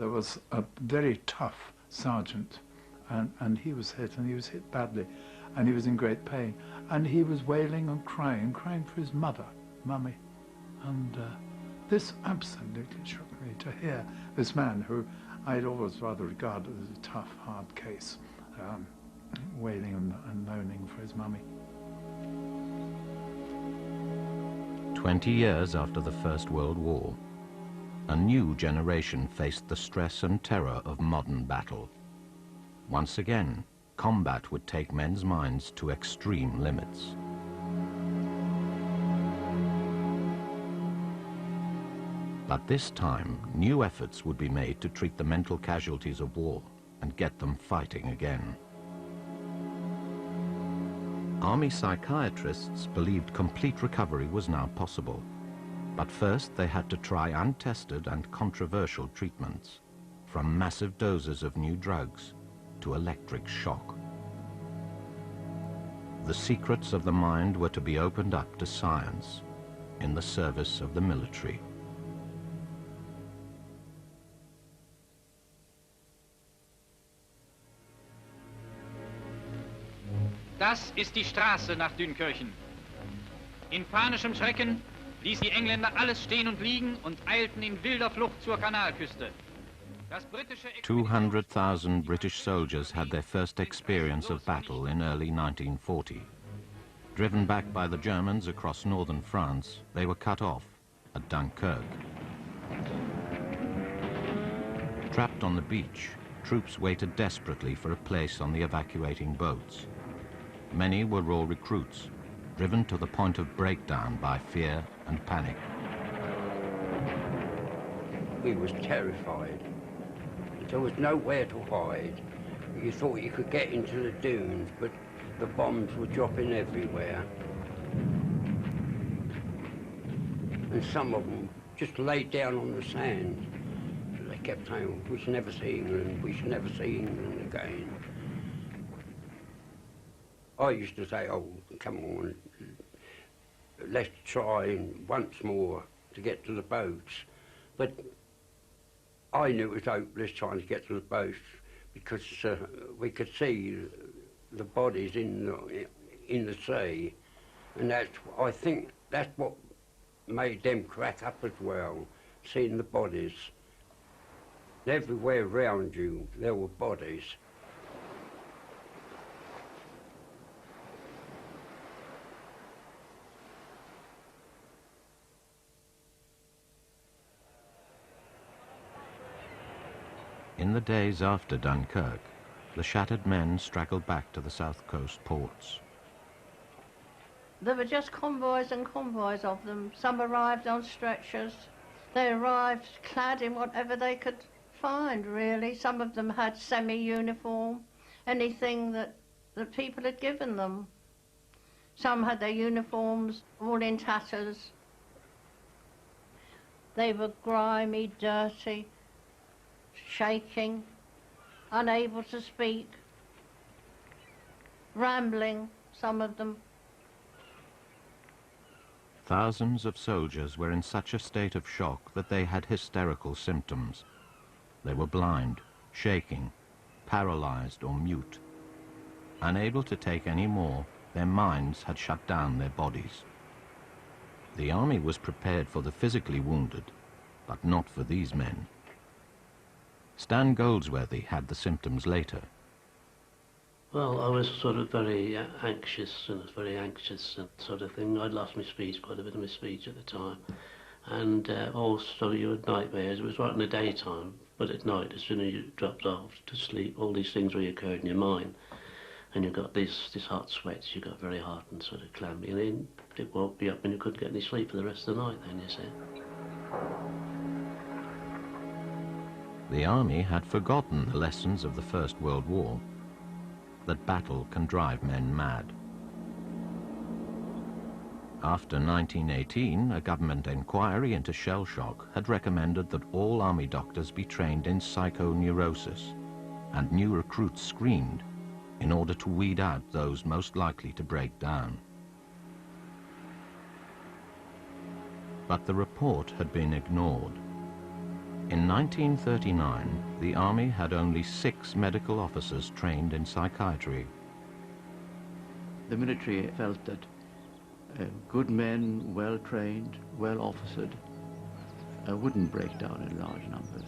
there was a very tough sergeant, and he was hit, and he was hit badly, and he was in great pain, and he was wailing and crying for his mummy, and this absolutely shook me, to hear this man who I'd always rather regarded as a tough, hard case, wailing and moaning for his mummy. 20 years after the First World War, a new generation faced the stress and terror of modern battle. Once again, combat would take men's minds to extreme limits. But this time, new efforts would be made to treat the mental casualties of war and get them fighting again. Army psychiatrists believed complete recovery was now possible. But first they had to try untested and controversial treatments, from massive doses of new drugs to electric shock. The secrets of the mind were to be opened up to science in the service of the military. Das ist die Straße nach Dünkirchen. In panischem Schrecken ließ die Engländer alles stehen und liegen und eilten in wilder Flucht zur Kanalküste. 200,000 British soldiers had their first experience of battle in early 1940. Driven back by the Germans across northern France, they were cut off at Dunkirk. Trapped on the beach, troops waited desperately for a place on the evacuating boats. Many were raw recruits, driven to the point of breakdown by fear and panic. We was terrified. There was nowhere to hide. You thought you could get into the dunes, but the bombs were dropping everywhere. And some of them just laid down on the sand. They kept saying, we should never see England, we should never see England again. I used to say, oh, come on, let's try once more to get to the boats. But I knew it was hopeless trying to get to the boats because we could see the bodies in the sea, and I think that's what made them crack up as well, seeing the bodies. Everywhere around you, there were bodies. In the days after Dunkirk, the shattered men straggled back to the south coast ports. There were just convoys and convoys of them. Some arrived on stretchers. They arrived clad in whatever they could find, really. Some of them had semi-uniform, anything that people had given them. Some had their uniforms all in tatters. They were grimy, dirty, shaking, unable to speak, rambling, some of them. Thousands of soldiers were in such a state of shock that they had hysterical symptoms. They were blind, shaking, paralyzed or mute. Unable to take any more, their minds had shut down their bodies. The army was prepared for the physically wounded, but not for these men. Stan Goldsworthy had the symptoms later. Well, I was sort of very anxious and sort of thing. I'd lost my speech, quite a bit of my speech at the time. And also you had nightmares. It was right in the daytime, but at night, as soon as you dropped off to sleep, all these things reoccurred in your mind. And you got this hot sweats, you got very hot and sort of clammy. And then it woke me up and you couldn't get any sleep for the rest of the night then, you see. The army had forgotten the lessons of the First World War, that battle can drive men mad. After 1918, a government inquiry into shell shock had recommended that all army doctors be trained in psychoneurosis and new recruits screened in order to weed out those most likely to break down. But the report had been ignored. In 1939, the Army had only 6 medical officers trained in psychiatry. The military felt that good men, well trained, well officered, wouldn't break down in large numbers.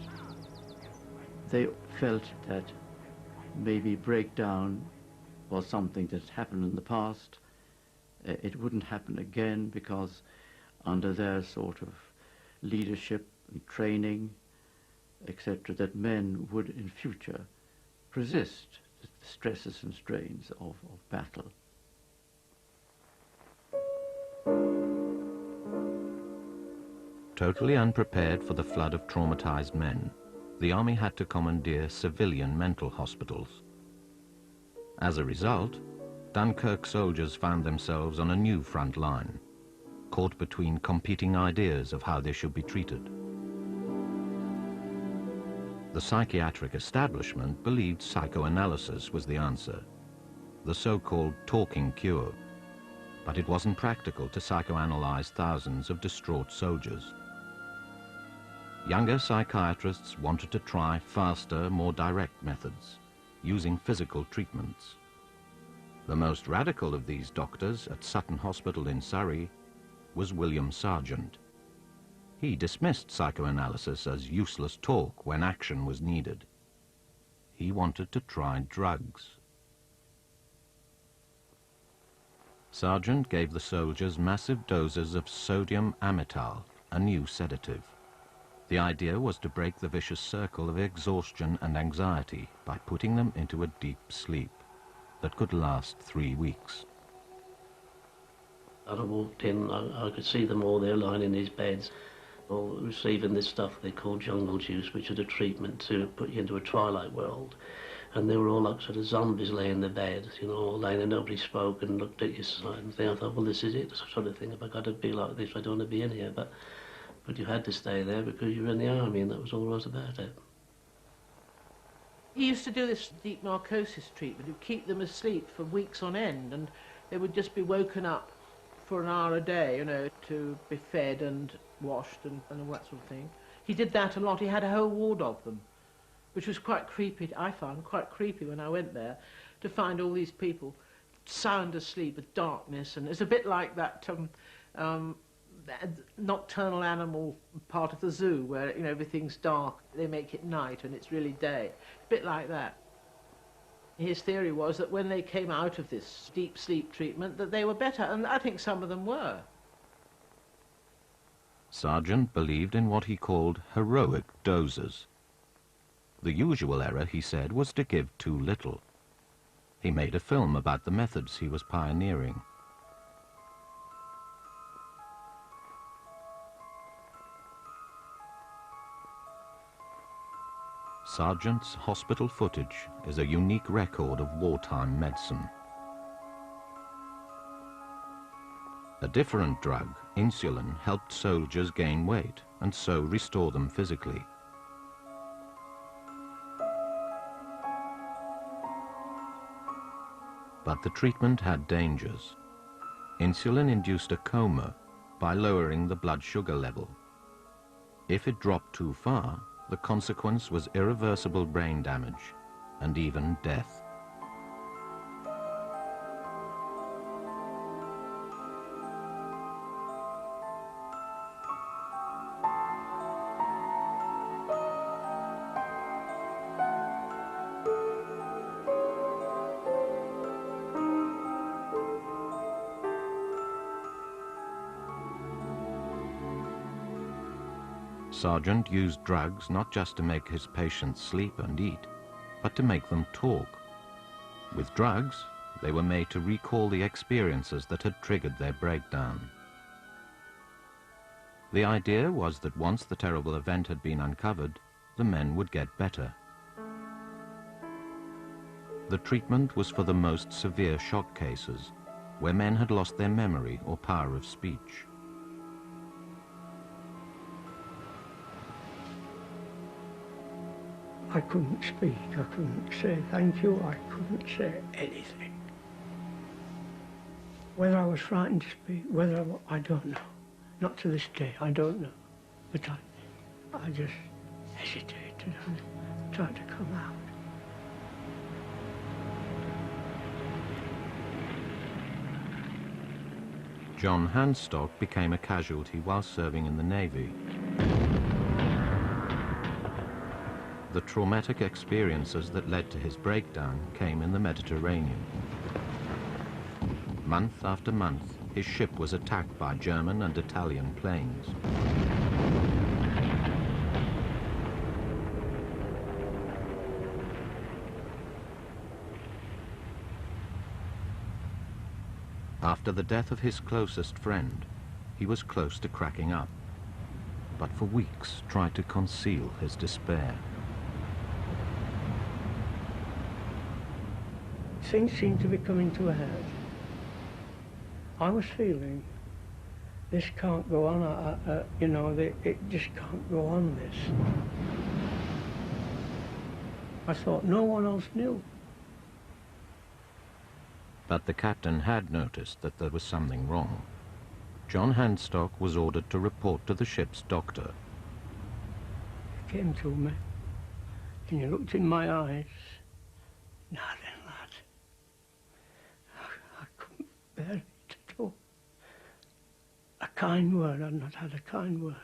They felt that maybe breakdown was something that happened in the past. It wouldn't happen again because under their sort of leadership and training, etc., that men would in future resist the stresses and strains of battle. Totally unprepared for the flood of traumatized men, the Army had to commandeer civilian mental hospitals. As a result, Dunkirk soldiers found themselves on a new front line, caught between competing ideas of how they should be treated. The psychiatric establishment believed psychoanalysis was the answer, the so-called talking cure, but it wasn't practical to psychoanalyze thousands of distraught soldiers. Younger psychiatrists wanted to try faster, more direct methods, using physical treatments. The most radical of these doctors at Sutton Hospital in Surrey was William Sargent. He dismissed psychoanalysis as useless talk when action was needed. He wanted to try drugs. Sargent gave the soldiers massive doses of sodium amytal, a new sedative. The idea was to break the vicious circle of exhaustion and anxiety by putting them into a deep sleep that could last 3 weeks. I walked in, I could see them all there lying in these beds, all receiving this stuff they call jungle juice, which is a treatment to put you into a twilight world. And they were all like sort of zombies laying in the bed, you know, all laying there, nobody spoke and looked at you and thing. I thought, well, this is it, sort of thing. If I got to be like this, I don't want to be in here. But you had to stay there because you were in the army, and that was all there was about it. He used to do this deep narcosis treatment. He'd keep them asleep for weeks on end, and they would just be woken up for an hour a day, you know, to be fed and washed and all that sort of thing. He did that a lot. He had a whole ward of them, which was quite creepy. I found quite creepy when I went there, to find all these people sound asleep with darkness, and it's a bit like that nocturnal animal part of the zoo where, you know, everything's dark, they make it night and it's really day. A bit like that. His theory was that when they came out of this deep sleep treatment that they were better, and I think some of them were. Sargent believed in what he called heroic doses. The usual error, he said, was to give too little. He made a film about the methods he was pioneering. Sargent's hospital footage is a unique record of wartime medicine. A different drug, insulin, helped soldiers gain weight and so restore them physically. But the treatment had dangers. Insulin induced a coma by lowering the blood sugar level. If it dropped too far, the consequence was irreversible brain damage and even death. Sargent used drugs not just to make his patients sleep and eat, but to make them talk. With drugs, they were made to recall the experiences that had triggered their breakdown. The idea was that once the terrible event had been uncovered, the men would get better. The treatment was for the most severe shock cases, where men had lost their memory or power of speech. I couldn't speak, I couldn't say thank you, I couldn't say anything. Whether I was frightened to speak, I don't know. Not to this day, I don't know. But I just hesitated and tried to come out. John Handstock became a casualty while serving in the Navy. The traumatic experiences that led to his breakdown came in the Mediterranean. Month after month, his ship was attacked by German and Italian planes. After the death of his closest friend, he was close to cracking up, but for weeks tried to conceal his despair. Things seemed to be coming to a head. I was feeling this can't go on, you know, it just can't go on, this. I thought no one else knew. But the captain had noticed that there was something wrong. John Handstock was ordered to report to the ship's doctor. He came to me and he looked in my eyes. Now then, lad, I couldn't bear it at all. A kind word, I'd not had a kind word.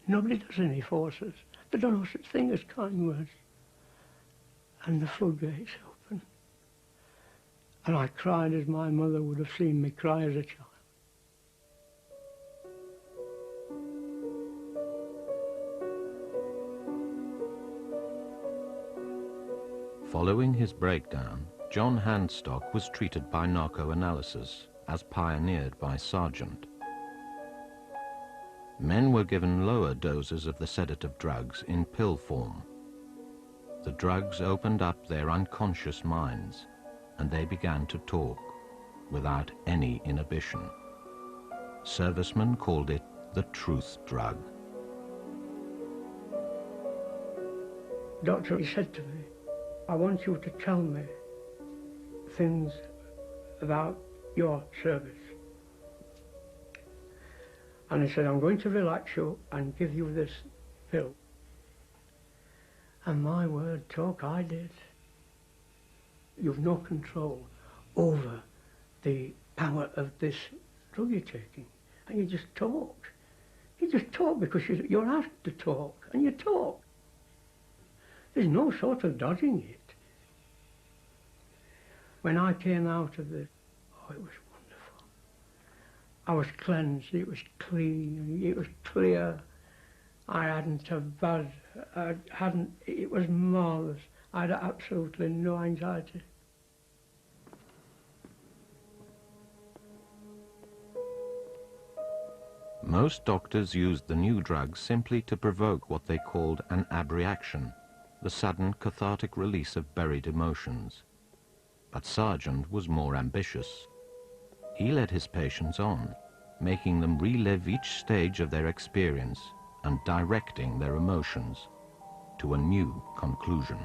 Nobody does any forces. They don't know such thing as kind words. And the floodgates opened. And I cried as my mother would have seen me cry as a child. Following his breakdown, John Handstock was treated by narcoanalysis, as pioneered by Sargent. Men were given lower doses of the sedative drugs in pill form. The drugs opened up their unconscious minds, and they began to talk without any inhibition. Servicemen called it the truth drug. Doctor, he said to me, I want you to tell me things about your service. And he said, I'm going to relax you and give you this pill. And my word, talk I did. You've no control over the power of this drug you're taking. And you just talk. You just talk because you're asked to talk, and you talk. There's no sort of dodging it. When I came out of this, oh, it was wonderful. I was cleansed, it was clean, it was clear. I hadn't a bad, it was marvellous. I had absolutely no anxiety. Most doctors used the new drug simply to provoke what they called an abreaction, the sudden cathartic release of buried emotions. But Sargent was more ambitious. He led his patients on, making them relive each stage of their experience and directing their emotions to a new conclusion.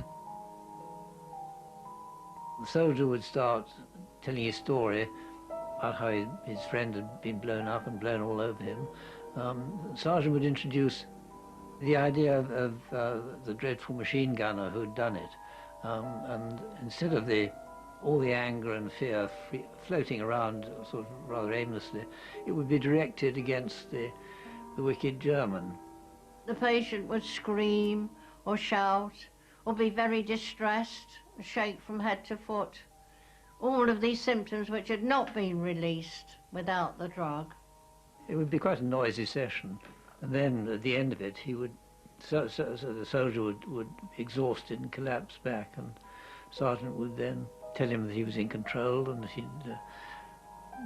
The soldier would start telling his story about how his friend had been blown up and blown all over him. Sergeant would introduce the idea of the dreadful machine gunner who had done it. And instead of all the anger and fear floating around sort of rather aimlessly, it would be directed against the wicked German. The patient would scream or shout or be very distressed, shake from head to foot. All of these symptoms which had not been released without the drug. It would be quite a noisy session, and then at the end of it he would, so the soldier would be exhausted and collapse back, and Sergeant would then tell him that he was in control and that he'd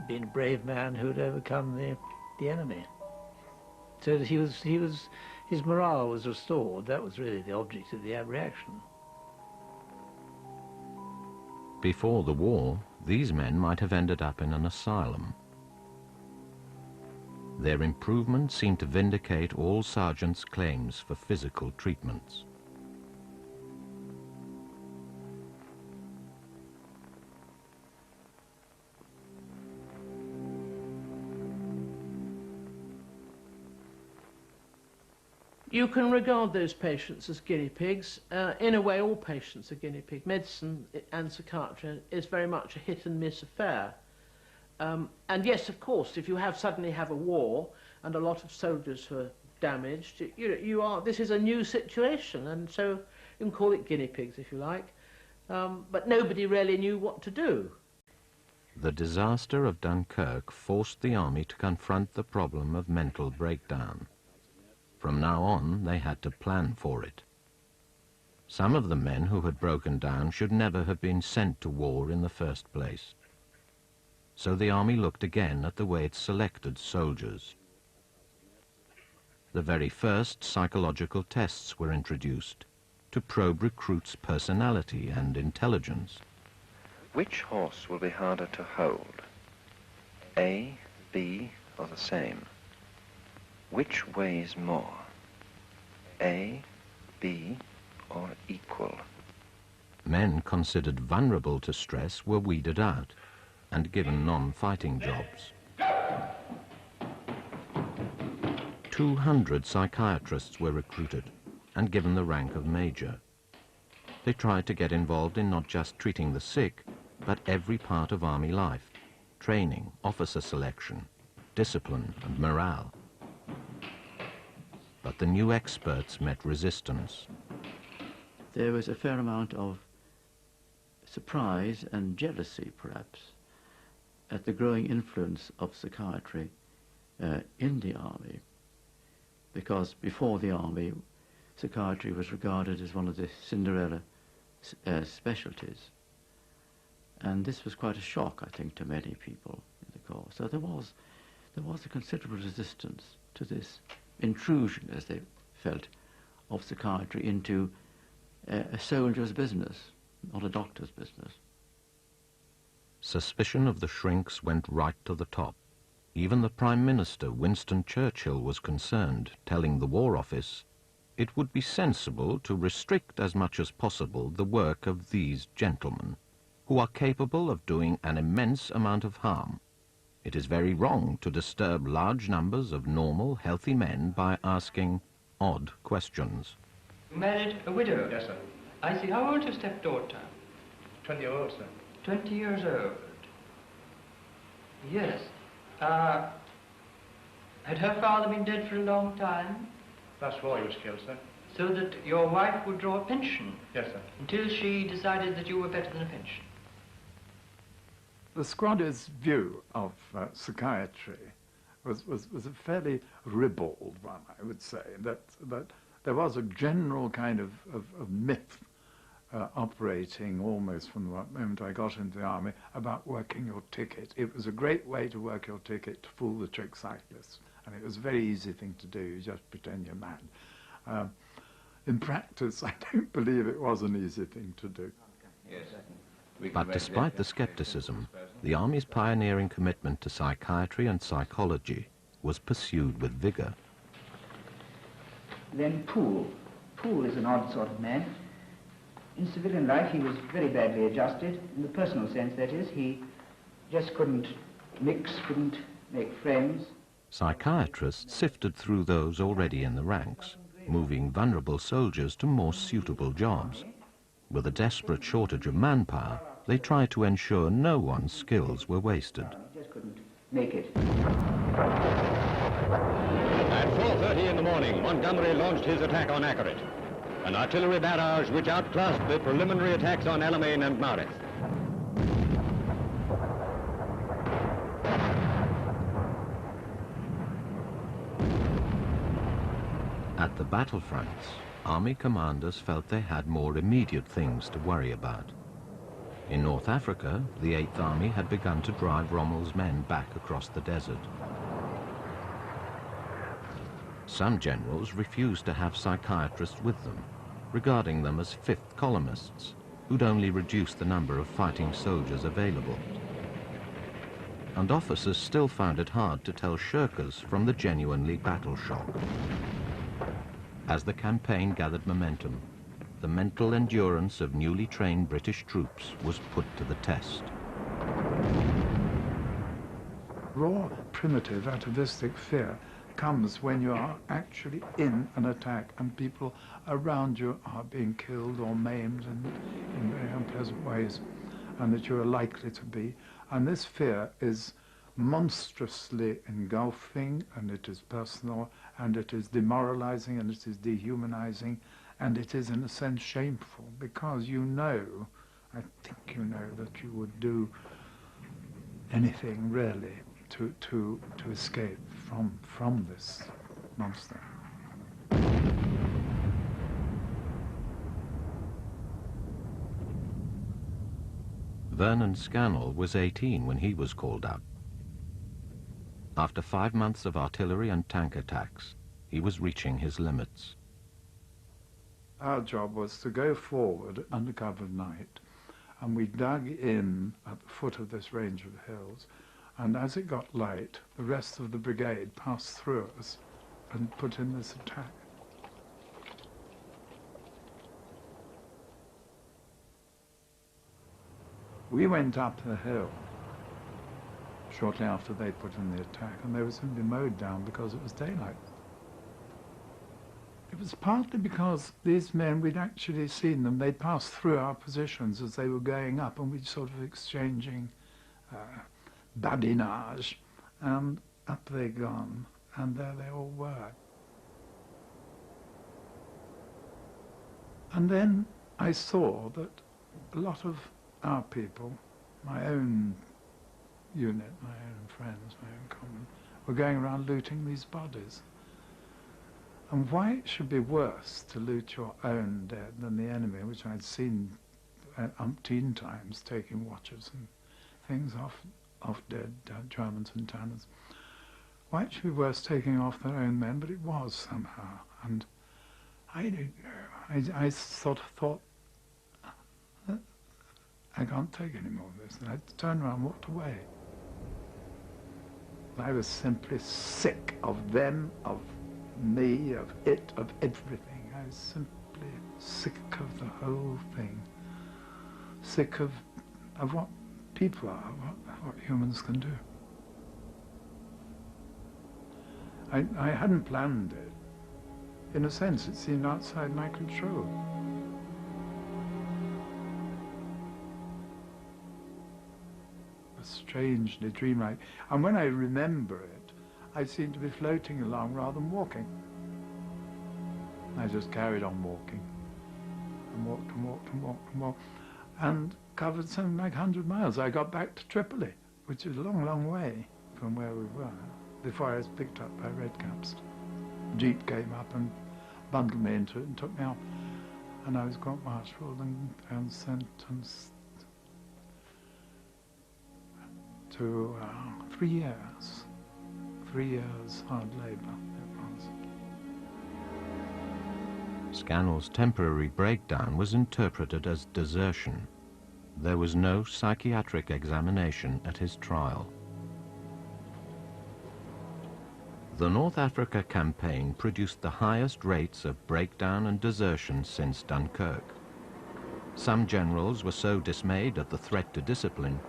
been a brave man who had overcome the enemy. So that his morale was restored. That was really the object of the abreaction. Before the war, these men might have ended up in an asylum. Their improvement seemed to vindicate all Sargent's claims for physical treatments. You can regard those patients as guinea pigs. In a way, all patients are guinea pigs. Medicine and psychiatry is very much a hit and miss affair. And yes, of course, if you suddenly have a war and a lot of soldiers who are damaged, this is a new situation, and so you can call it guinea pigs if you like. But nobody really knew what to do. The disaster of Dunkirk forced the army to confront the problem of mental breakdown. From now on, they had to plan for it. Some of the men who had broken down should never have been sent to war in the first place. So the army looked again at the way it selected soldiers. The very first psychological tests were introduced to probe recruits' personality and intelligence. Which horse will be harder to hold? A, B, or the same? Which weighs more? A, B, or equal? Men considered vulnerable to stress were weeded out and given non-fighting jobs. 200 psychiatrists were recruited and given the rank of major. They tried to get involved in not just treating the sick, but every part of army life: training, officer selection, discipline and morale. But the new experts met resistance. There was a fair amount of surprise and jealousy, perhaps, at the growing influence of psychiatry in the army, because before the army, psychiatry was regarded as one of the Cinderella specialties. And this was quite a shock, I think, to many people in the Corps. So there was a considerable resistance to this intrusion, as they felt, of psychiatry into a soldier's business, not a doctor's business. Suspicion of the shrinks went right to the top. Even the Prime Minister, Winston Churchill, was concerned, telling the War Office it would be sensible to restrict as much as possible the work of these gentlemen, who are capable of doing an immense amount of harm. It is very wrong to disturb large numbers of normal, healthy men by asking odd questions. You married a widow? Yes, sir. I see. How old is your stepdaughter? 20 years old, sir. 20 years old. Yes. Had her father been dead for a long time? That's why he was killed, sir. So that your wife would draw a pension? Yes, sir. Until she decided that you were better than a pension? The squad's view of psychiatry was a fairly ribald one, I would say, that there was a general kind of myth operating almost from the moment I got into the army about working your ticket. It was a great way to work your ticket to fool the trick cyclists, and it was a very easy thing to do. You just pretend you're mad. In practice, I don't believe it was an easy thing to do. Yes. But despite the skepticism, the Army's pioneering commitment to psychiatry and psychology was pursued with vigor. Then Poole. Poole is an odd sort of man. In civilian life, he was very badly adjusted. In the personal sense, that is, he just couldn't mix, couldn't make friends. Psychiatrists sifted through those already in the ranks, moving vulnerable soldiers to more suitable jobs. With a desperate shortage of manpower, they tried to ensure no one's skills were wasted. Just couldn't make it. At 4:30 in the morning, Montgomery launched his attack on Accaret, an artillery barrage which outclassed the preliminary attacks on Alamein and Mareth. At the battlefronts, Army commanders felt they had more immediate things to worry about. In North Africa, the 8th Army had begun to drive Rommel's men back across the desert. Some generals refused to have psychiatrists with them, regarding them as fifth columnists, who'd only reduce the number of fighting soldiers available. And officers still found it hard to tell shirkers from the genuinely battle shock. As the campaign gathered momentum, the mental endurance of newly trained British troops was put to the test. Raw, primitive, atavistic fear comes when you are actually in an attack and people around you are being killed or maimed in very unpleasant ways, and that you are likely to be. And this fear is monstrously engulfing, and it is personal, and it is demoralizing, and it is dehumanizing, and it is in a sense shameful, because you know, I think you know, that you would do anything really to escape from this monster. Vernon Scannell was 18 when he was called up. After 5 months of artillery and tank attacks, he was reaching his limits. Our job was to go forward under cover of night, and we dug in at the foot of this range of hills, and as it got light, the rest of the brigade passed through us and put in this attack. We went up the hill shortly after they put in the attack, and they were simply mowed down because it was daylight. It was partly because these men, we'd actually seen them, they'd passed through our positions as they were going up, and we'd sort of exchanging badinage, and up they'd gone, and there they all were. And then I saw that a lot of our people, my own unit, my own friends, my own common, were going around looting these bodies. And why it should be worse to loot your own dead than the enemy, which I'd seen umpteen times taking watches and things off dead Germans and Tanners. Why it should be worse taking off their own men, but it was somehow. And I don't know. I sort of thought, I can't take any more of this. And I turned around and walked away. I was simply sick of them, of me, of it, of everything. I was simply sick of the whole thing. Sick of what people are, what humans can do. I hadn't planned it. In a sense, it seemed outside my control. Strangely dreamlike. And when I remember it, I seem to be floating along rather than walking. I just carried on walking, and walked and walked and walked and walked, and covered something like 100 miles. I got back to Tripoli, which is a long, long way from where we were, before I was picked up by redcaps. A jeep came up and bundled me into it and took me off. And I was court-martialed and sentenced to 3 years. 3 years hard labour it was. Scannell's temporary breakdown was interpreted as desertion. There was no psychiatric examination at his trial. The North Africa campaign produced the highest rates of breakdown and desertion since Dunkirk. Some generals were so dismayed at the threat to discipline,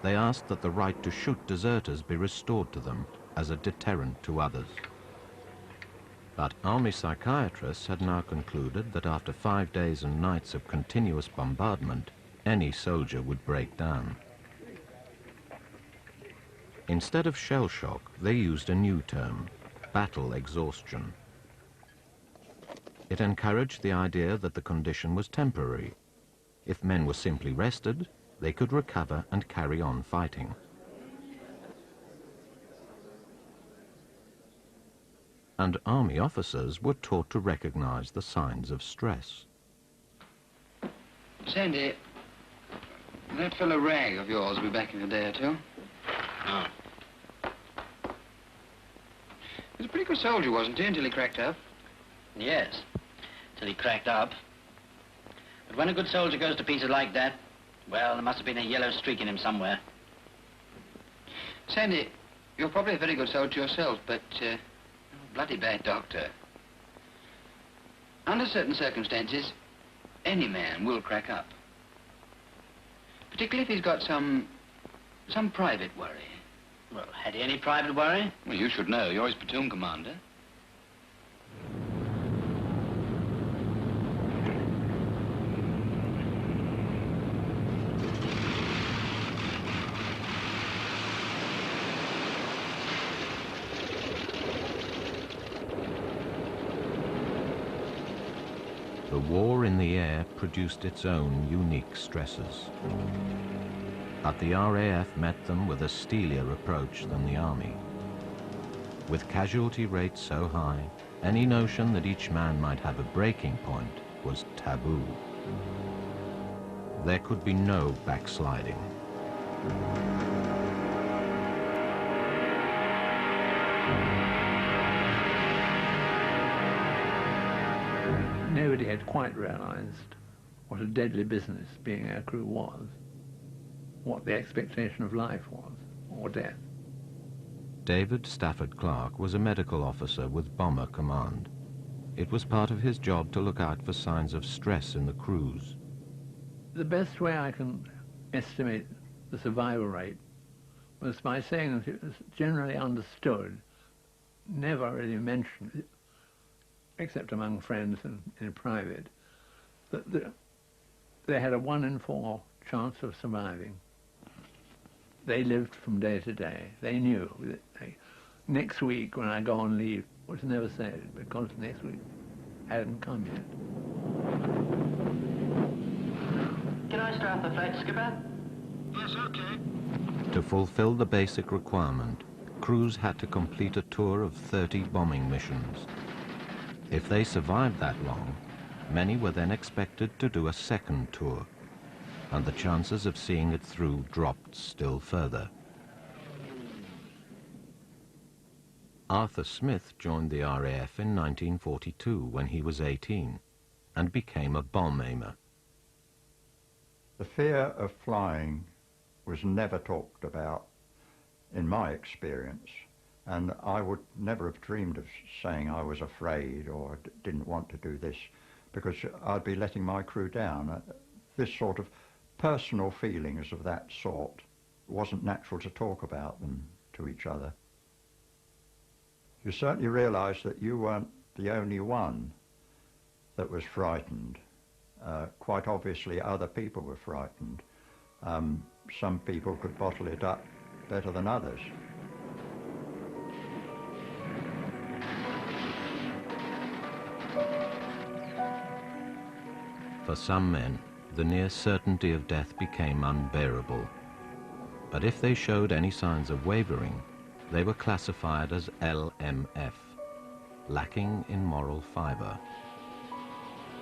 they asked that the right to shoot deserters be restored to them as a deterrent to others. But army psychiatrists had now concluded that after 5 days and nights of continuous bombardment, any soldier would break down. Instead of shell shock, they used a new term, battle exhaustion. It encouraged the idea that the condition was temporary. If men were simply rested, they could recover and carry on fighting. And army officers were taught to recognize the signs of stress. Sandy, that fellow Rag of yours will be back in a day or two. Oh. He was a pretty good soldier, wasn't he, until he cracked up? Yes, till he cracked up. But when a good soldier goes to pieces like that, well, there must have been a yellow streak in him somewhere. Sandy, you're probably a very good soldier yourself, but bloody bad doctor. Under certain circumstances, any man will crack up. Particularly if he's got some private worry. Well, had he any private worry? Well, you should know. You're his platoon commander. The war in the air produced its own unique stresses. But the RAF met them with a steelier approach than the Army. With casualty rates so high, any notion that each man might have a breaking point was taboo. There could be no backsliding. Nobody had quite realised what a deadly business being aircrew was, what the expectation of life was, or death. David Stafford Clark was a medical officer with Bomber Command. It was part of his job to look out for signs of stress in the crews. The best way I can estimate the survival rate was by saying that it was generally understood, never really mentioned, except among friends and in private, that they had a 1 in 4 chance of surviving. They lived from day to day. They knew that next week when I go on leave was never said, because next week hadn't come yet. Can I start the flight, Skipper? Yes, okay. To fulfill the basic requirement, crews had to complete a tour of 30 bombing missions. If they survived that long, many were then expected to do a second tour, and the chances of seeing it through dropped still further. Arthur Smith joined the RAF in 1942 when he was 18 and became a bomb aimer. The fear of flying was never talked about in my experience, and I would never have dreamed of saying I was afraid or didn't want to do this, because I'd be letting my crew down. This sort of personal feelings of that sort wasn't natural to talk about them to each other. You certainly realised that you weren't the only one that was frightened. Quite obviously other people were frightened. Some people could bottle it up better than others. For some men, the near certainty of death became unbearable. But if they showed any signs of wavering, they were classified as LMF, lacking in moral fibre.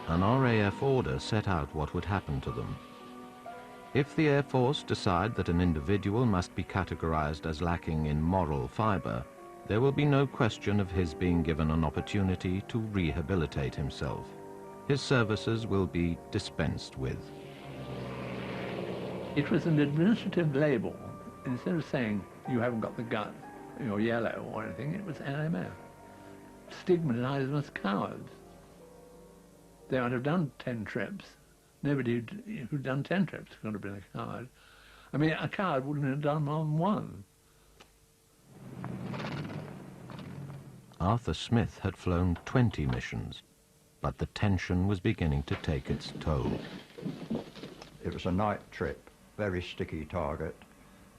An RAF order set out what would happen to them. If the Air Force decide that an individual must be categorized as lacking in moral fibre, there will be no question of his being given an opportunity to rehabilitate himself. His services will be dispensed with. It was an administrative label. Instead of saying you haven't got the guts, you're yellow or anything, it was LMF. Stigmatized them as cowards. They might have done 10 trips. Nobody who'd done 10 trips could have been a coward. I mean, a coward wouldn't have done more than one. Arthur Smith had flown 20 missions, but the tension was beginning to take its toll. It was a night trip, very sticky target.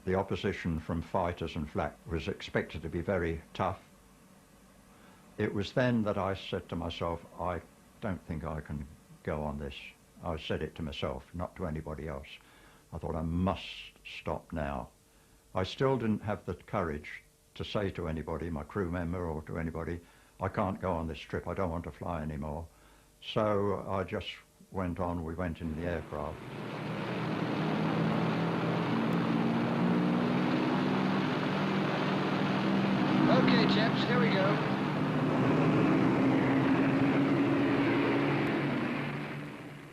The opposition from fighters and flak was expected to be very tough. It was then that I said to myself, I don't think I can go on this. I said it to myself, not to anybody else. I thought I must stop now. I still didn't have the courage to say to anybody, my crew member or to anybody, I can't go on this trip, I don't want to fly anymore. So I just went on, we went in the aircraft. Okay, chaps, here we go.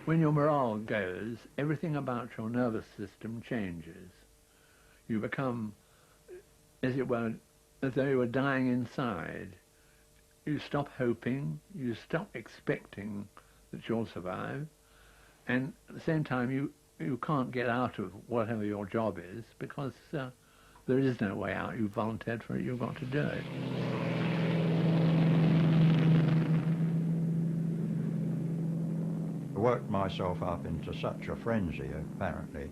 When your morale goes, everything about your nervous system changes. You become, as it were, as though you were dying inside. You stop hoping, you stop expecting that you'll survive, and at the same time you can't get out of whatever your job is, because There is no way out. You volunteered for it. You've got to do it. I worked myself up into such a frenzy, apparently,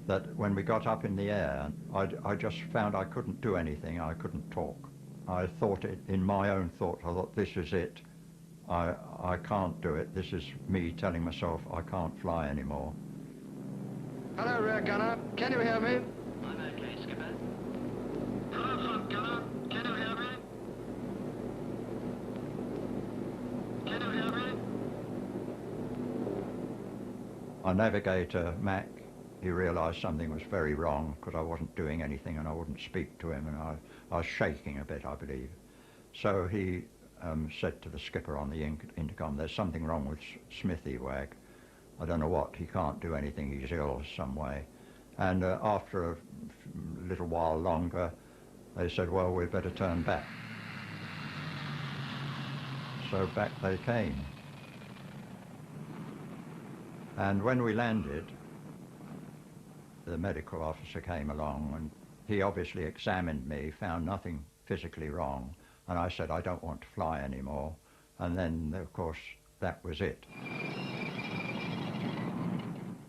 that when we got up in the air, I just found I couldn't do anything. I couldn't talk. I thought it, in my own thought, I thought, this is it. I can't do it. This is me telling myself I can't fly anymore. Hello, rear gunner. Can you hear me? I'm okay, Skipper. Hello, front gunner. Can you hear me? Can you hear me? Our navigator, Mac, he realised something was very wrong because I wasn't doing anything and I wouldn't speak to him, and I was shaking a bit, I believe. So he said to the skipper on the intercom, there's something wrong with Smithy, Wag. I don't know what, he can't do anything, he's ill some way. And after a little while longer, they said, well, we'd better turn back. So back they came. And when we landed, the medical officer came along, and he obviously examined me, found nothing physically wrong, and I said, I don't want to fly anymore. And then, of course, that was it.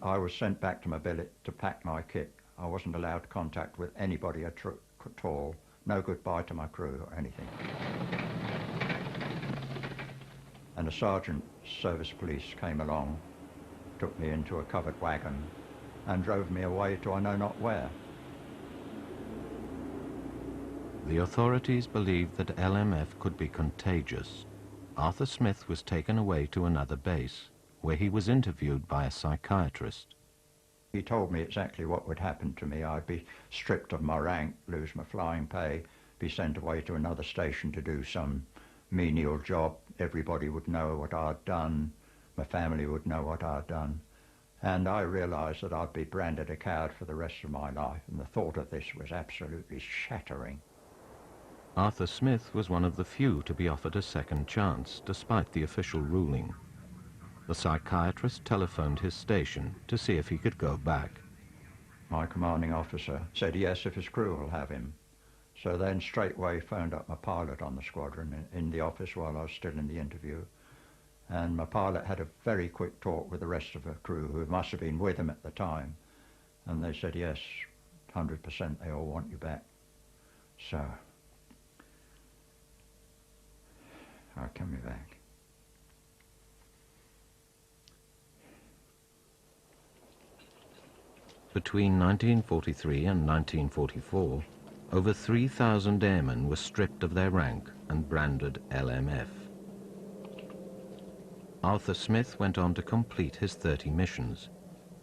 I was sent back to my billet to pack my kit. I wasn't allowed contact with anybody at all. No goodbye to my crew or anything. And a sergeant, service police, came along, took me into a covered wagon and drove me away to I know not where. The authorities believed that LMF could be contagious. Arthur Smith was taken away to another base, where he was interviewed by a psychiatrist. He told me exactly what would happen to me. I'd be stripped of my rank, lose my flying pay, be sent away to another station to do some menial job. Everybody would know what I'd done. My family would know what I'd done. And I realised that I'd be branded a coward for the rest of my life, and the thought of this was absolutely shattering. Arthur Smith was one of the few to be offered a second chance, despite the official ruling. The psychiatrist telephoned his station to see if he could go back. My commanding officer said yes, if his crew will have him. So then straightway phoned up my pilot on the squadron in the office while I was still in the interview. And my pilot had a very quick talk with the rest of the crew who must have been with him at the time. And they said, yes, 100%, they all want you back. So I came back. Between 1943 and 1944, over 3,000 airmen were stripped of their rank and branded LMF. Arthur Smith went on to complete his 30 missions.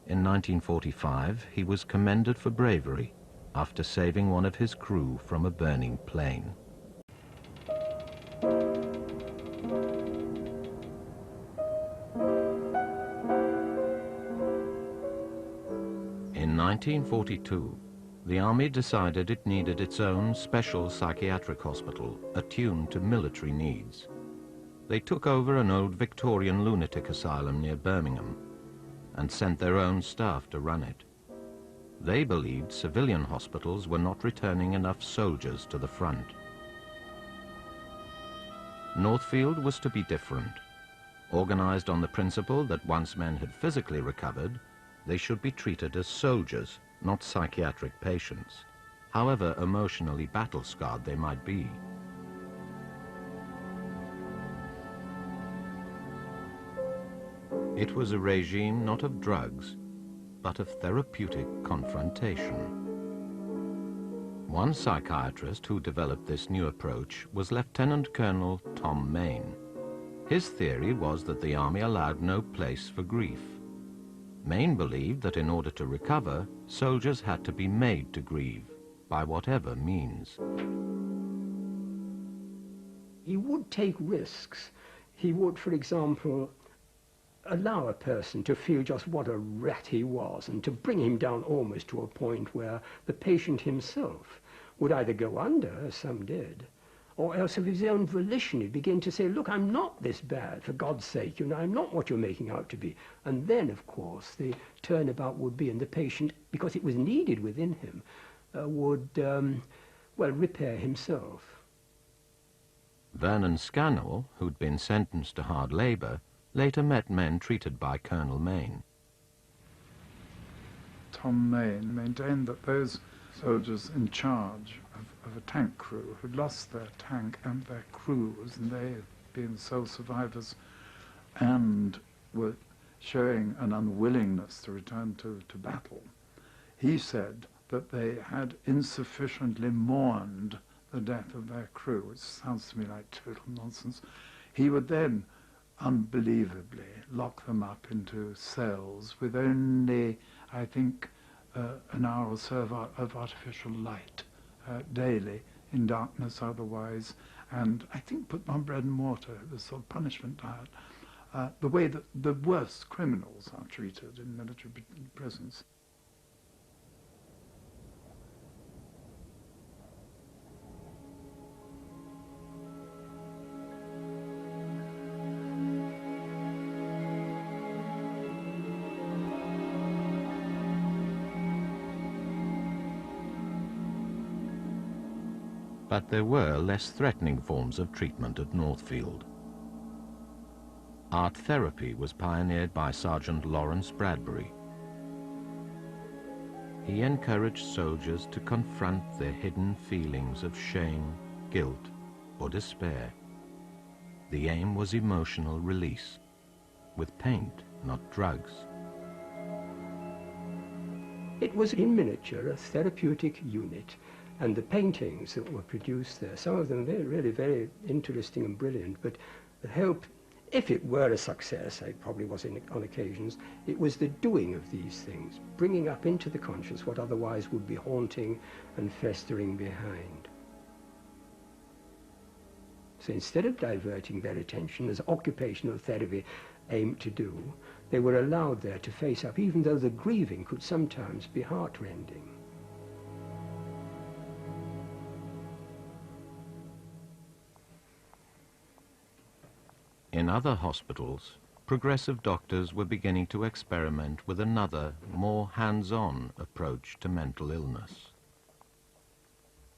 In 1945, he was commended for bravery after saving one of his crew from a burning plane. In 1942, the Army decided it needed its own special psychiatric hospital attuned to military needs. They took over an old Victorian lunatic asylum near Birmingham and sent their own staff to run it. They believed civilian hospitals were not returning enough soldiers to the front. Northfield was to be different, organized on the principle that once men had physically recovered, they should be treated as soldiers, not psychiatric patients, however emotionally battle-scarred they might be. It was a regime not of drugs, but of therapeutic confrontation. One psychiatrist who developed this new approach was Lieutenant Colonel Tom Main. His theory was that the Army allowed no place for grief. Main believed that in order to recover, soldiers had to be made to grieve, by whatever means. He would take risks. He would, for example, allow a person to feel just what a rat he was and to bring him down almost to a point where the patient himself would either go under, as some did, or else of his own volition he'd begin to say, look, I'm not this bad, for God's sake, you know, I'm not what you're making out to be. And then, of course, the turnabout would be in the patient, because it was needed within him, would, well, repair himself. Vernon Scannell, who'd been sentenced to hard labour, later met men treated by Colonel Mayne. Tom Mayne maintained that those soldiers in charge of a tank crew had lost their tank and their crews, and they had been the sole survivors and were showing an unwillingness to return to battle. He said that they had insufficiently mourned the death of their crew, which sounds to me like total nonsense. He would then unbelievably lock them up into cells with only, I think, an hour or so of artificial light daily, in darkness otherwise, and I think put them on bread and water, the sort of punishment diet, the way that the worst criminals are treated in military prisons. But there were less threatening forms of treatment at Northfield. Art therapy was pioneered by Sergeant Lawrence Bradbury. He encouraged soldiers to confront their hidden feelings of shame, guilt, or despair. The aim was emotional release, with paint, not drugs. It was in miniature a therapeutic unit, and the paintings that were produced there, some of them really very interesting and brilliant, but the help, if it were a success, it probably was on occasions, it was the doing of these things, bringing up into the conscious what otherwise would be haunting and festering behind. So instead of diverting their attention, as occupational therapy aimed to do, they were allowed there to face up, even though the grieving could sometimes be heartrending. In other hospitals, progressive doctors were beginning to experiment with another, more hands-on approach to mental illness.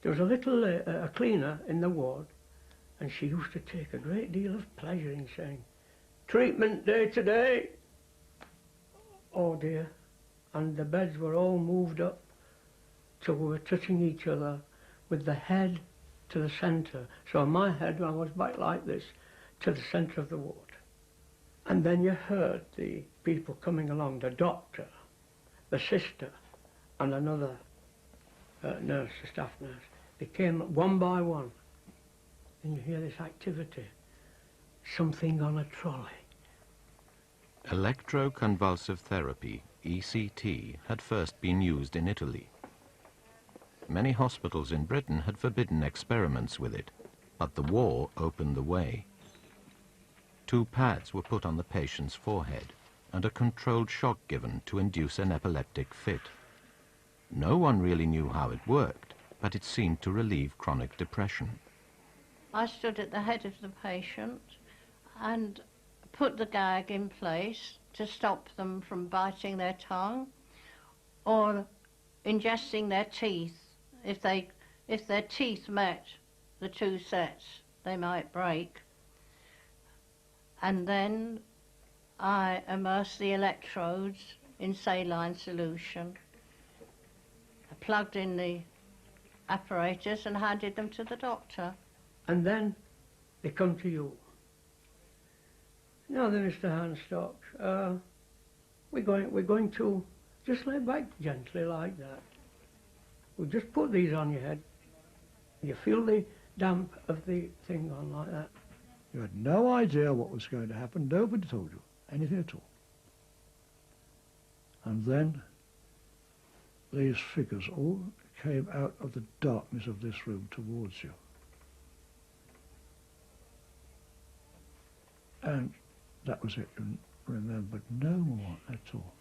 There was a little a cleaner in the ward, and she used to take a great deal of pleasure in saying, "Treatment day today." Oh dear. And the beds were all moved up till we were touching each other with the head to the centre. So my head, I was back like this, to the centre of the ward. And then you heard the people coming along, the doctor, the sister, and another nurse, a staff nurse. They came one by one, and you hear this activity, something on a trolley. Electroconvulsive therapy, ECT, had first been used in Italy. Many hospitals in Britain had forbidden experiments with it, but the war opened the way. 2 pads were put on the patient's forehead and a controlled shock given to induce an epileptic fit. No one really knew how it worked, but it seemed to relieve chronic depression. I stood at the head of the patient and put the gag in place to stop them from biting their tongue or ingesting their teeth. If their teeth met the 2 sets, they might break. And then I immersed the electrodes in saline solution. I plugged in the apparatus and handed them to the doctor. And then they come to you. Now then, Mr. Hanstock, we're going to just lay back gently like that. We'll just put these on your head. You feel the damp of the thing on like that. You had no idea what was going to happen. Nobody told you anything at all. And then these figures all came out of the darkness of this room towards you. And that was it. You remembered no more at all.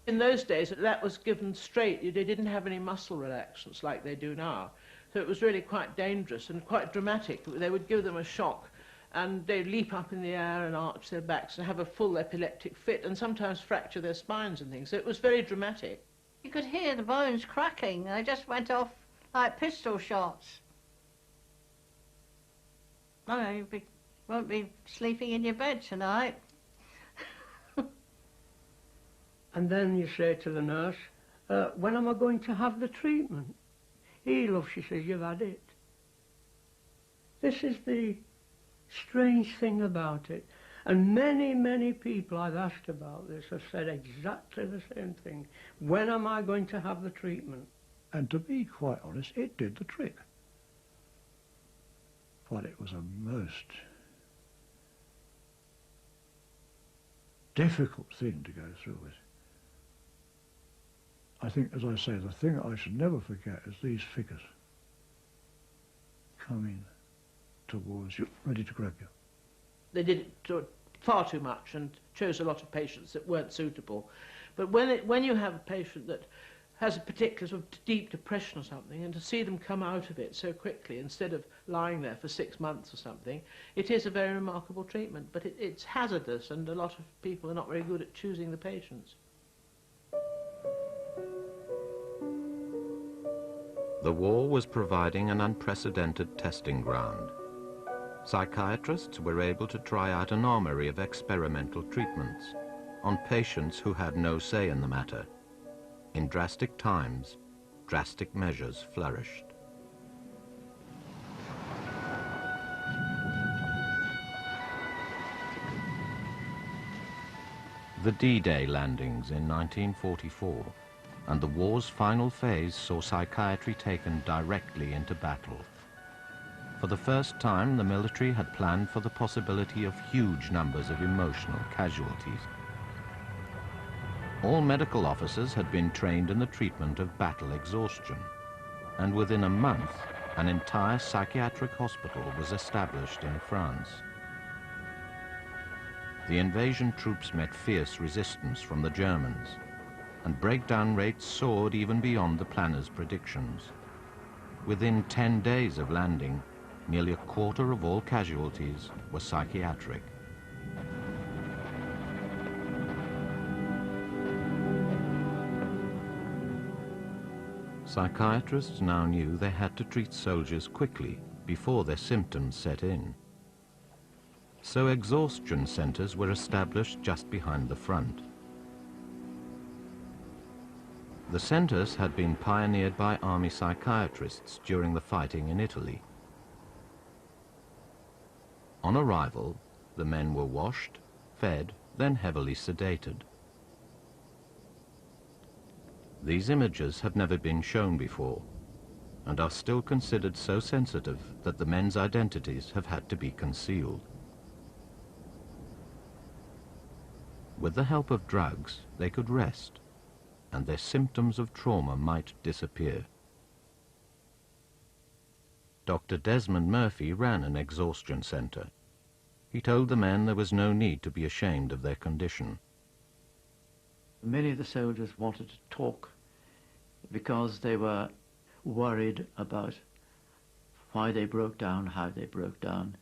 In those days, that was given straight. They didn't have any muscle relaxants like they do now. So it was really quite dangerous and quite dramatic. They would give them a shock and they'd leap up in the air and arch their backs and have a full epileptic fit and sometimes fracture their spines and things. So it was very dramatic. You could hear the bones cracking. They just went off like pistol shots. No, you won't be sleeping in your bed tonight. And then you say to the nurse, when am I going to have the treatment? Here, love, she says, you've had it. This is the strange thing about it. And many, many people I've asked about this have said exactly the same thing. When am I going to have the treatment? And to be quite honest, it did the trick. But it was a most difficult thing to go through with. I think, as I say, the thing I should never forget is these figures coming towards you, ready to grab you. They did it far too much and chose a lot of patients that weren't suitable. But when you have a patient that has a particular sort of deep depression or something, and to see them come out of it so quickly instead of lying there for 6 months or something, it is a very remarkable treatment. But it's hazardous, and a lot of people are not very good at choosing the patients. The war was providing an unprecedented testing ground. Psychiatrists were able to try out an armory of experimental treatments on patients who had no say in the matter. In drastic times, drastic measures flourished. The D-Day landings in 1944 and the war's final phase saw psychiatry taken directly into battle. For the first time, the military had planned for the possibility of huge numbers of emotional casualties. All medical officers had been trained in the treatment of battle exhaustion, and within a month, an entire psychiatric hospital was established in France. The invasion troops met fierce resistance from the Germans, and breakdown rates soared even beyond the planners' predictions. Within 10 days of landing, nearly a quarter of all casualties were psychiatric. Psychiatrists now knew they had to treat soldiers quickly before their symptoms set in. So exhaustion centers were established just behind the front. The centers had been pioneered by army psychiatrists during the fighting in Italy. On arrival, the men were washed, fed, then heavily sedated. These images have never been shown before and are still considered so sensitive that the men's identities have had to be concealed. With the help of drugs, they could rest, and their symptoms of trauma might disappear. Dr. Desmond Murphy ran an exhaustion center. He told the men there was no need to be ashamed of their condition. Many of the soldiers wanted to talk because they were worried about why they broke down, how they broke down.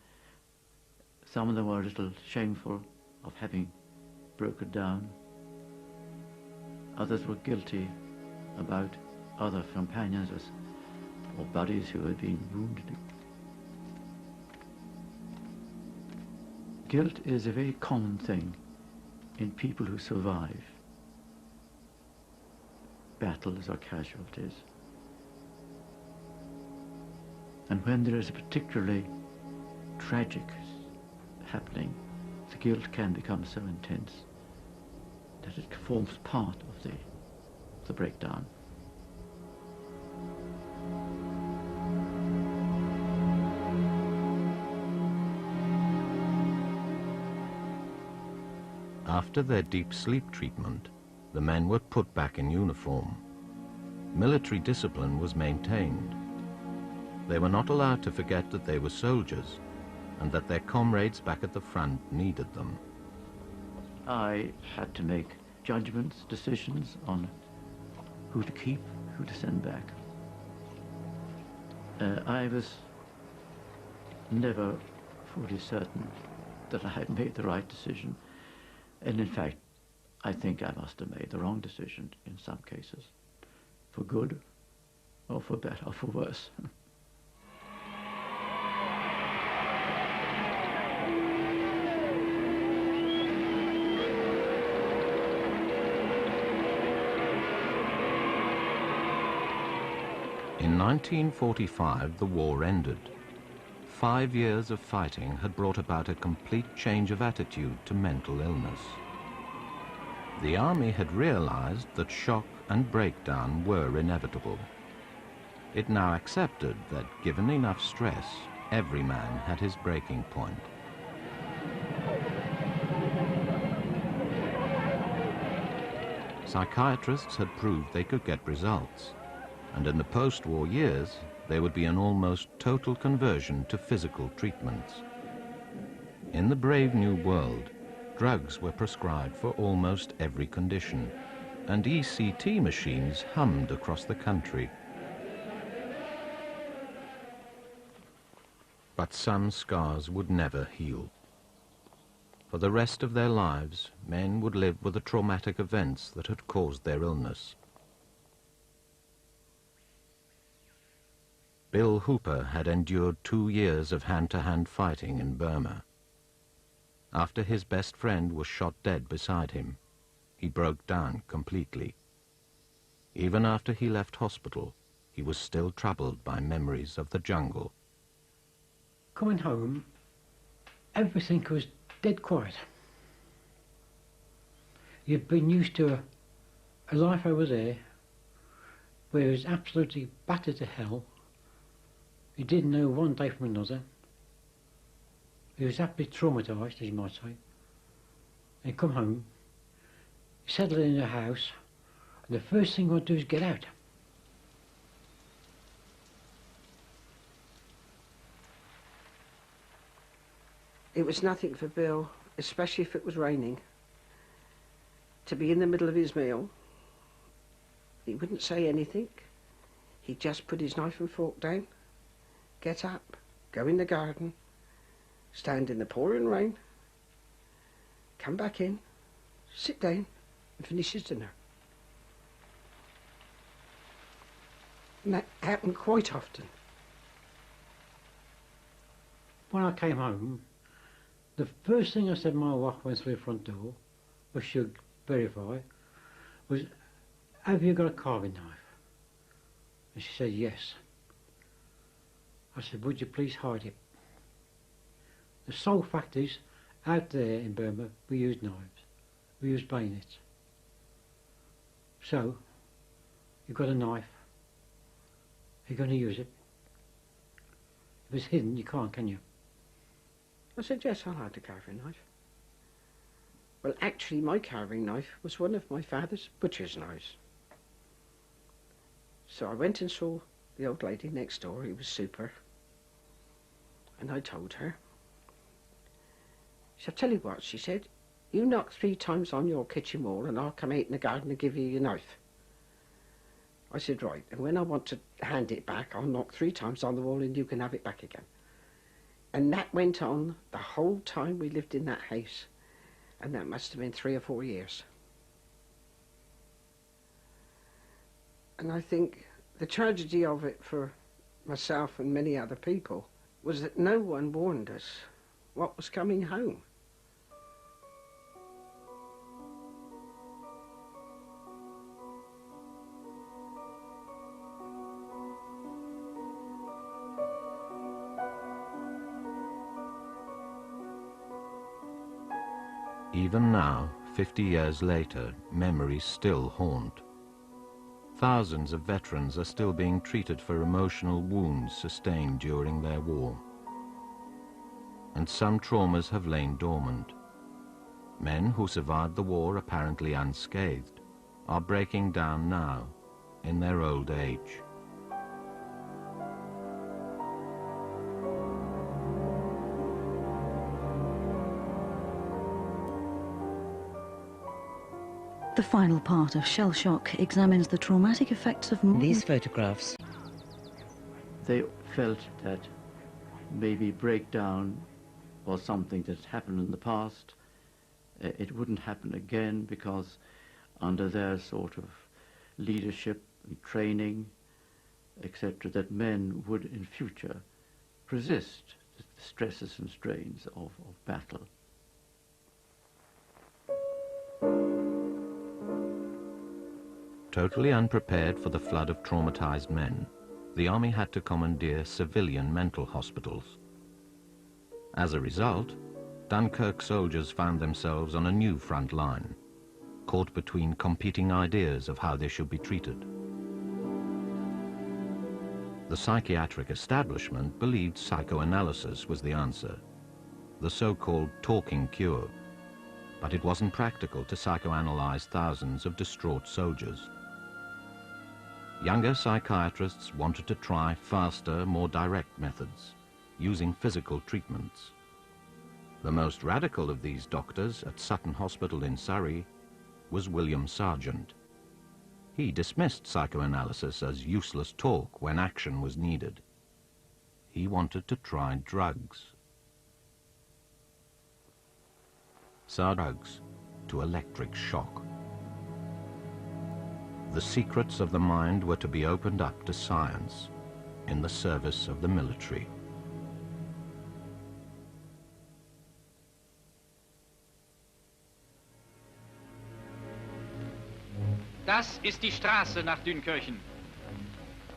Some of them were a little shameful of having broken down. Others were guilty about other companions or buddies who had been wounded. Guilt is a very common thing in people who survive battles or casualties. And when there is a particularly tragic happening, the guilt can become so intense that it forms part of the breakdown. After their deep sleep treatment, the men were put back in uniform. Military discipline was maintained. They were not allowed to forget that they were soldiers and that their comrades back at the front needed them. I had to make judgments, decisions on who to keep, who to send back. I was never fully certain that I had made the right decision. And in fact, I think I must have made the wrong decision in some cases. for good, or for better, or for worse. In 1945, the war ended. 5 years of fighting had brought about a complete change of attitude to mental illness. The army had realized that shock and breakdown were inevitable. It now accepted that, given enough stress, every man had his breaking point. Psychiatrists had proved they could get results, and in the post-war years, there would be an almost total conversion to physical treatments. In the brave new world, drugs were prescribed for almost every condition, and ECT machines hummed across the country. But some scars would never heal. For the rest of their lives, men would live with the traumatic events that had caused their illness. Bill Hooper had endured 2 years of hand-to-hand fighting in Burma. After his best friend was shot dead beside him, he broke down completely. Even after he left hospital, he was still troubled by memories of the jungle. Coming home, everything was dead quiet. You'd been used to a life over there where it was absolutely battered to hell. You didn't know one day from another. He was absolutely traumatised, as you might say. And you come home, you settle in your house, and the first thing you want to do is get out. It was nothing for Bill, especially if it was raining, to be in the middle of his meal. He wouldn't say anything. He'd just put his knife and fork down, get up, go in the garden, stand in the pouring rain, come back in, sit down and finish his dinner. And that happened quite often. When I came home, the first thing I said to my wife went through the front door, which should verify, was, "Have you got a carving knife?" And she said, "Yes." I said, "Would you please hide it?" The sole fact is, out there in Burma, we use knives. We use bayonets. So, you've got a knife. You're going to use it. If it's hidden, you can't, can you? I said, "Yes, I'll hide the carving knife." Well, actually, my carving knife was one of my father's butcher's knives. So I went and saw the old lady next door, who was super, and I told her. She said, "I'll tell you what," she said, "you knock 3 times on your kitchen wall and I'll come out in the garden and give you your knife." I said, "Right, and when I want to hand it back, I'll knock 3 times on the wall and you can have it back again." And that went on the whole time we lived in that house, and that must have been 3 or 4 years. And I think the tragedy of it for myself and many other people was that no one warned us what was coming home. Even now, 50 years later, memories still haunt. Thousands of veterans are still being treated for emotional wounds sustained during their war. And some traumas have lain dormant. Men who survived the war apparently unscathed are breaking down now, in their old age. The final part of Shell Shock examines the traumatic effects of these photographs. They felt that maybe breakdown was something that happened in the past. It wouldn't happen again because under their sort of leadership and training, etc., that men would in future resist the stresses and strains of battle. Totally unprepared for the flood of traumatized men, the army had to commandeer civilian mental hospitals. As a result, Dunkirk soldiers found themselves on a new front line, caught between competing ideas of how they should be treated. The psychiatric establishment believed psychoanalysis was the answer, the so-called talking cure, but it wasn't practical to psychoanalyze thousands of distraught soldiers. Younger psychiatrists wanted to try faster, more direct methods, using physical treatments. The most radical of these doctors at Sutton Hospital in Surrey was William Sargent. He dismissed psychoanalysis as useless talk when action was needed. He wanted to try drugs. Drugs to electric shock. The secrets of the mind were to be opened up to science in the service of the military. Das ist die Straße nach Dünkirchen.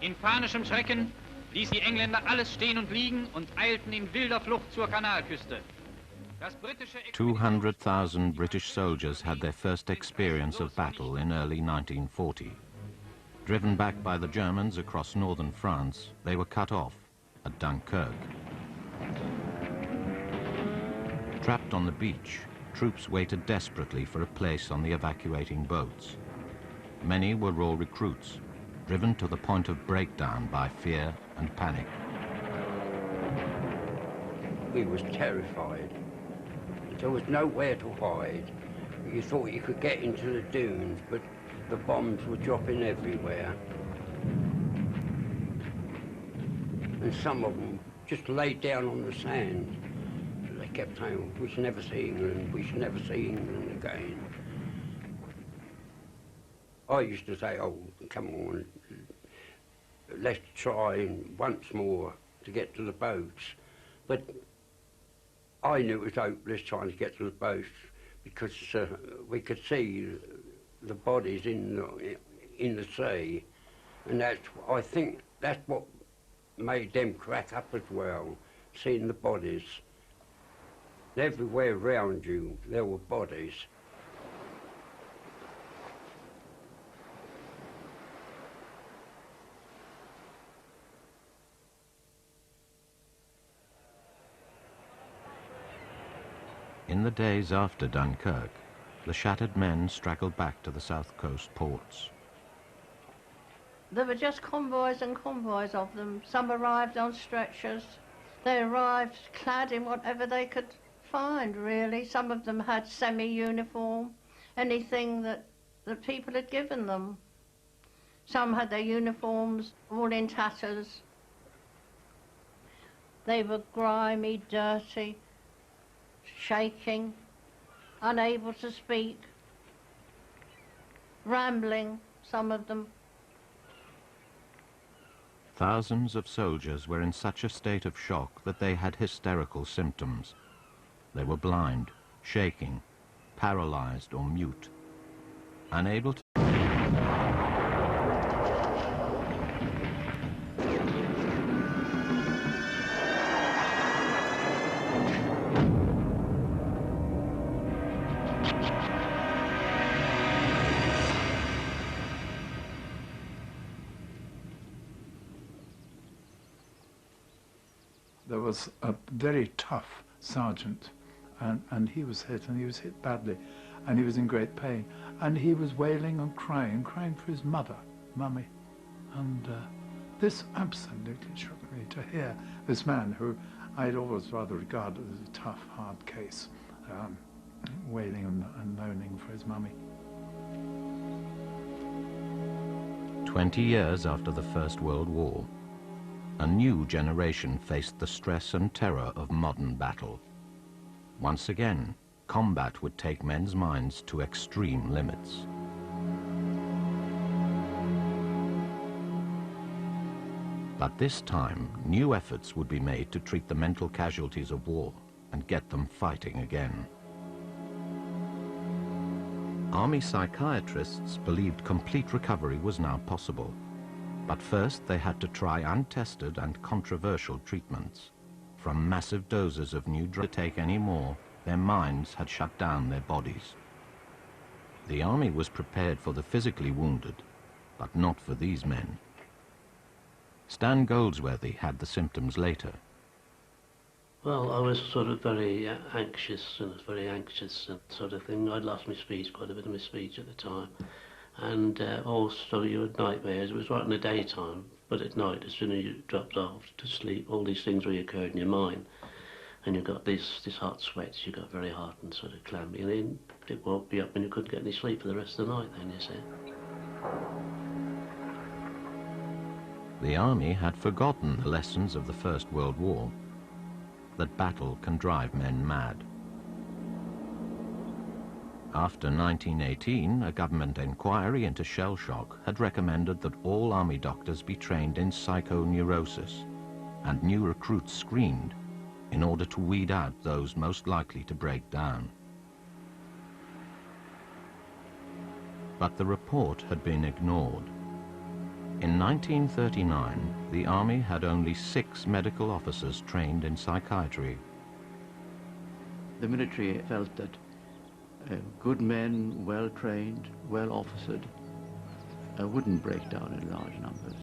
In panischem Schrecken ließ die Engländer alles stehen und liegen und eilten in wilder Flucht zur Kanalküste. 200,000 British soldiers had their first experience of battle in early 1940. Driven back by the Germans across northern France, they were cut off at Dunkirk. Trapped on the beach, troops waited desperately for a place on the evacuating boats. Many were raw recruits, driven to the point of breakdown by fear and panic. We was terrified. There was nowhere to hide. You thought you could get into the dunes, but the bombs were dropping everywhere. And some of them just laid down on the sand. They kept saying, we should never see England, we should never see England again. I used to say, oh, come on, let's try once more to get to the boats. But I knew it was hopeless trying to get to the boats because we could see the bodies in the sea, and I think that's what made them crack up as well, seeing the bodies. Everywhere around you there were bodies. In the days after Dunkirk, the shattered men straggled back to the south coast ports. There were just convoys and convoys of them. Some arrived on stretchers. They arrived clad in whatever they could find, really. Some of them had semi-uniform, anything that the people had given them. Some had their uniforms all in tatters. They were grimy, dirty, shaking, unable to speak, rambling, some of them. Thousands of soldiers were in such a state of shock that they had hysterical symptoms. They were blind, shaking, paralyzed or mute, unable to... There was a very tough sergeant, and he was hit, and he was hit badly, and he was in great pain, and he was wailing and crying for his mother, Mummy. And this absolutely shook me, to hear this man who I'd always rather regarded as a tough, hard case, wailing and moaning for his mummy. 20 years after the First World War, a new generation faced the stress and terror of modern battle. Once again, combat would take men's minds to extreme limits. But this time, new efforts would be made to treat the mental casualties of war and get them fighting again. Army psychiatrists believed complete recovery was now possible. But first they had to try untested and controversial treatments. From massive doses of new drugs to take any more, their minds had shut down their bodies. The army was prepared for the physically wounded, but not for these men. Stan Goldsworthy had the symptoms later. Well, I was sort of very anxious and sort of thing. I'd lost my speech, quite a bit of my speech at the time. And all sort of your nightmares. It was right in the daytime, but at night, as soon as you dropped off to sleep, all these things reoccurred in your mind. And you got this hot sweats, you got very hot and sort of clammy. And then it woke me up and you couldn't get any sleep for the rest of the night then, you see. The army had forgotten the lessons of the First World War, that battle can drive men mad. After 1918, a government inquiry into shell shock had recommended that all army doctors be trained in psychoneurosis and new recruits screened in order to weed out those most likely to break down. But the report had been ignored. In 1939, the Army had only 6 medical officers trained in psychiatry. The military felt that good men, well trained, well officered, wouldn't break down in large numbers.